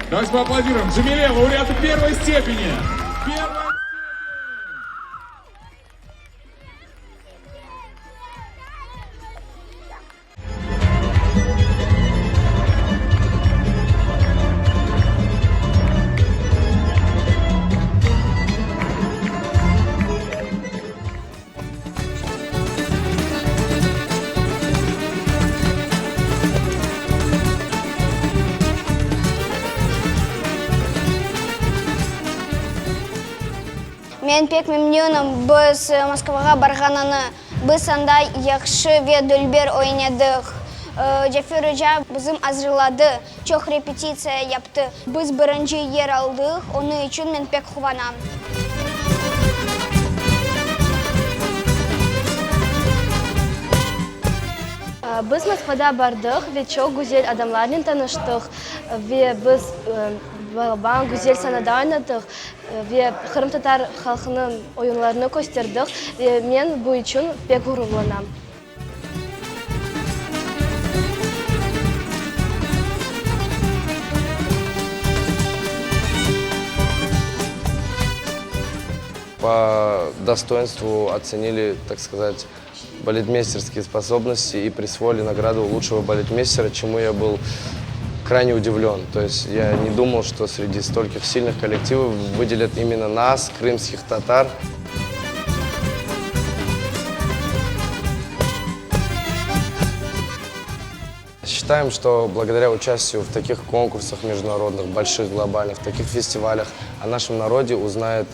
Давайте поаплодируем Джамиле, лауреату первой степени. Мен пек мемнуным біз Москваға барғананы біз андай яқшы ве дүлбер ойнадық. Джафирыжа бізім азырлады, чоқ репетиция япты. Біз бірінші ер алдық, оны үшін мен пек қуанам. Біз Москвада бардық, ве чоқ güzel адамлармен таныштық, ве біз балбан güzel санада ойнадық, ве Қырым татар халқының ойынларını көстердік. Мен бұл үшін пек ғұрырланам. По достоинству оценили, так сказать, балетмейстерские способности и присвоили награду лучшего балетмейстера, чему я был крайне удивлен. То есть я не думал, что среди стольких сильных коллективов выделят именно нас, крымских татар. Считаем, что благодаря участию в таких конкурсах международных, больших, глобальных, в таких фестивалях о нашем народе узнает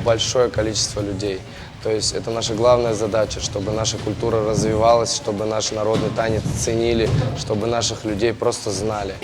большое количество людей. То есть это наша главная задача, чтобы наша культура развивалась, чтобы наш народный танец ценили, чтобы наших людей просто знали.